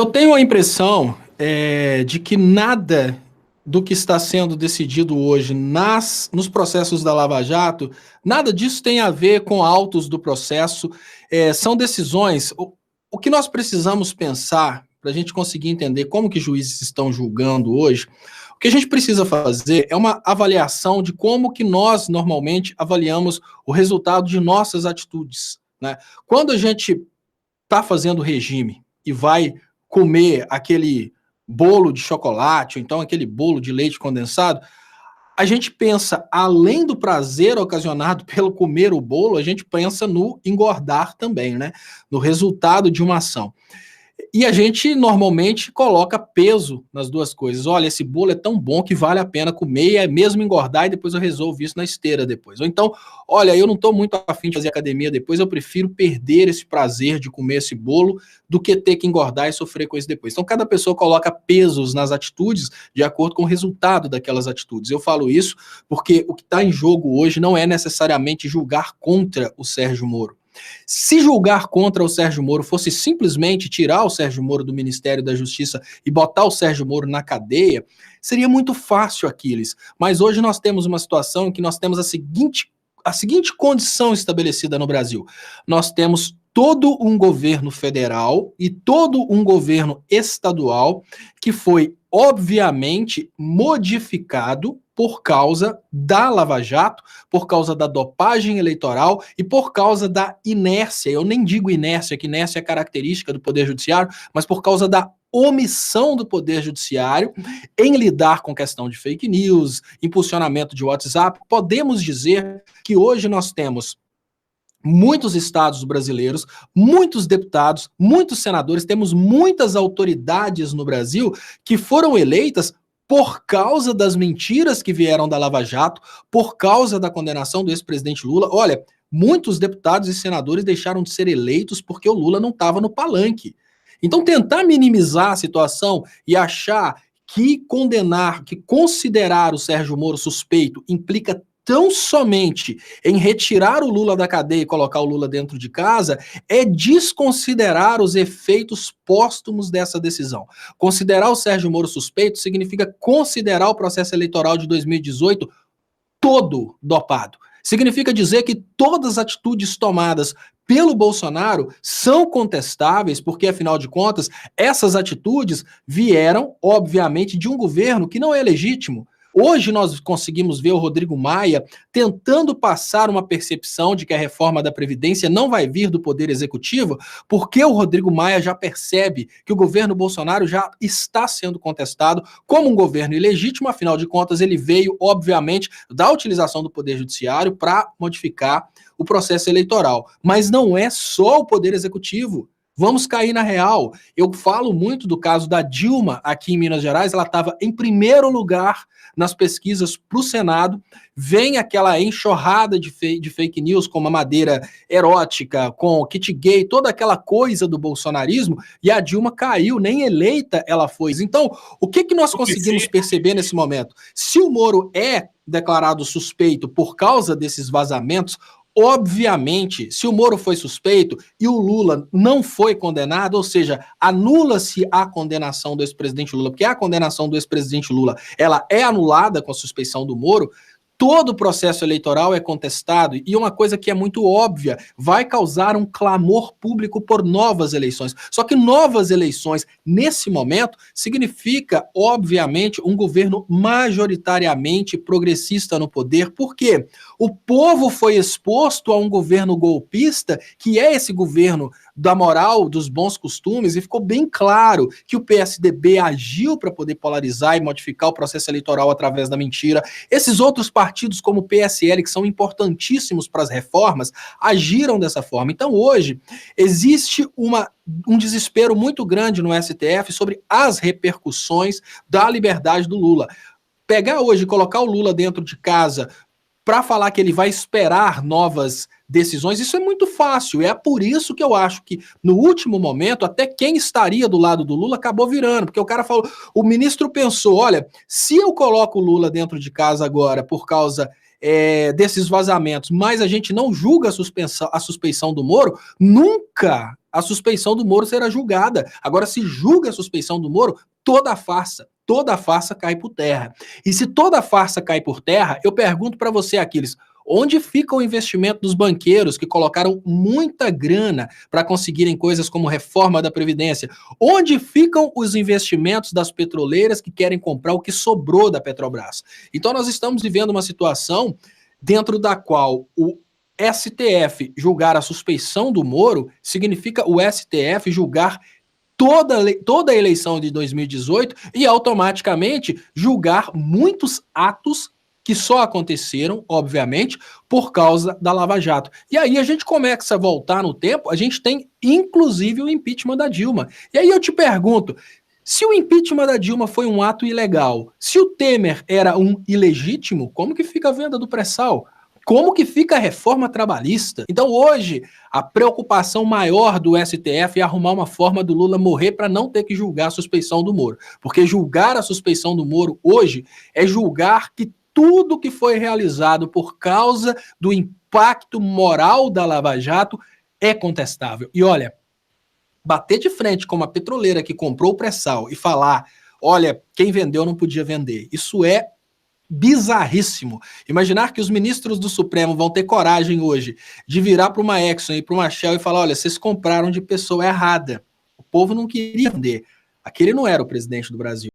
Eu tenho a impressão de que nada do que está sendo decidido hoje nos processos da Lava Jato, nada disso tem a ver com autos do processo. São decisões. O que nós precisamos pensar para a gente conseguir entender como que juízes estão julgando hoje, o que a gente precisa fazer é uma avaliação de como que nós normalmente avaliamos o resultado de nossas atitudes, né? Quando a gente está fazendo regime e vai comer aquele bolo de chocolate, ou então aquele bolo de leite condensado, a gente pensa, além do prazer ocasionado pelo comer o bolo, a gente pensa no engordar também, né? No resultado de uma ação. E a gente normalmente coloca peso nas duas coisas. Olha, esse bolo é tão bom que vale a pena comer, é mesmo engordar, e depois eu resolvo isso na esteira depois. Ou então, olha, eu não estou muito afim de fazer academia depois, eu prefiro perder esse prazer de comer esse bolo do que ter que engordar e sofrer com isso depois. Então, cada pessoa coloca pesos nas atitudes de acordo com o resultado daquelas atitudes. Eu falo isso porque o que está em jogo hoje não é necessariamente julgar contra o Sérgio Moro. Se julgar contra o Sérgio Moro fosse simplesmente tirar o Sérgio Moro do Ministério da Justiça e botar o Sérgio Moro na cadeia, seria muito fácil, Aquiles. Mas hoje nós temos uma situação em que nós temos a seguinte condição estabelecida no Brasil. Nós temos todo um governo federal e todo um governo estadual que foi, obviamente, modificado por causa da Lava Jato, por causa da dopagem eleitoral e por causa da inércia. Eu nem digo inércia, que inércia é característica do Poder Judiciário, mas por causa da omissão do Poder Judiciário em lidar com questão de fake news, impulsionamento de WhatsApp. Podemos dizer que hoje nós temos muitos estados brasileiros, muitos deputados, muitos senadores, temos muitas autoridades no Brasil que foram eleitas por causa das mentiras que vieram da Lava Jato, por causa da condenação do ex-presidente Lula. Olha, muitos deputados e senadores deixaram de ser eleitos porque o Lula não estava no palanque. Então, tentar minimizar a situação e achar que considerar o Sérgio Moro suspeito implica tão somente em retirar o Lula da cadeia e colocar o Lula dentro de casa, é desconsiderar os efeitos póstumos dessa decisão. Considerar o Sérgio Moro suspeito significa considerar o processo eleitoral de 2018 todo dopado. Significa dizer que todas as atitudes tomadas pelo Bolsonaro são contestáveis, porque, afinal de contas, essas atitudes vieram, obviamente, de um governo que não é legítimo. Hoje nós conseguimos ver o Rodrigo Maia tentando passar uma percepção de que a reforma da Previdência não vai vir do Poder Executivo, porque o Rodrigo Maia já percebe que o governo Bolsonaro já está sendo contestado como um governo ilegítimo. Afinal de contas, ele veio, obviamente, da utilização do Poder Judiciário para modificar o processo eleitoral. Mas não é só o Poder Executivo. Vamos cair na real. Eu falo muito do caso da Dilma aqui em Minas Gerais, ela estava em primeiro lugar nas pesquisas para o Senado, vem aquela enxurrada de fake news com uma madeira erótica, com kit gay, toda aquela coisa do bolsonarismo, e a Dilma caiu, nem eleita ela foi. Então, o que nós conseguimos perceber nesse momento? Se o Moro é declarado suspeito por causa desses vazamentos, obviamente, se o Moro foi suspeito e o Lula não foi condenado, ou seja, anula-se a condenação do ex-presidente Lula, porque a condenação do ex-presidente Lula, ela é anulada com a suspeição do Moro, todo o processo eleitoral é contestado, e uma coisa que é muito óbvia, vai causar um clamor público por novas eleições. Só que novas eleições, nesse momento, significa, obviamente, um governo majoritariamente progressista no poder. Por quê? O povo foi exposto a um governo golpista, que é esse governo da moral, dos bons costumes, e ficou bem claro que o PSDB agiu para poder polarizar e modificar o processo eleitoral através da mentira. Esses outros partidos, como o PSL, que são importantíssimos para as reformas, agiram dessa forma. Então, hoje, existe um desespero muito grande no STF sobre as repercussões da liberdade do Lula. Pegar hoje e colocar o Lula dentro de casa para falar que ele vai esperar novas decisões, isso é muito fácil. É por isso que eu acho que, no último momento, até quem estaria do lado do Lula acabou virando, porque o cara falou, o ministro pensou, olha, se eu coloco o Lula dentro de casa agora por causa desses vazamentos, mas a gente não julga a suspeição do Moro, nunca a suspeição do Moro será julgada. Agora, se julga a suspeição do Moro, toda a farsa cai por terra. E se toda a farsa cai por terra, eu pergunto para você, Aquiles, onde fica o investimento dos banqueiros que colocaram muita grana para conseguirem coisas como reforma da Previdência? Onde ficam os investimentos das petroleiras que querem comprar o que sobrou da Petrobras? Então nós estamos vivendo uma situação dentro da qual o STF julgar a suspeição do Moro significa o STF julgar toda a eleição de 2018 e automaticamente julgar muitos atos que só aconteceram, obviamente, por causa da Lava Jato. E aí a gente começa a voltar no tempo, a gente tem inclusive o impeachment da Dilma. E aí eu te pergunto, se o impeachment da Dilma foi um ato ilegal, se o Temer era um ilegítimo, como que fica a venda do pré-sal? Como que fica a reforma trabalhista? Então hoje, a preocupação maior do STF é arrumar uma forma do Lula morrer para não ter que julgar a suspeição do Moro. Porque julgar a suspeição do Moro hoje é julgar que tudo que foi realizado por causa do impacto moral da Lava Jato é contestável. E olha, bater de frente com uma petroleira que comprou o pré-sal e falar, olha, quem vendeu não podia vender, isso é bizarríssimo. Imaginar que os ministros do Supremo vão ter coragem hoje de virar para uma Exxon e para uma Shell e falar, olha, vocês compraram de pessoa errada. O povo não queria vender. Aquele não era o presidente do Brasil.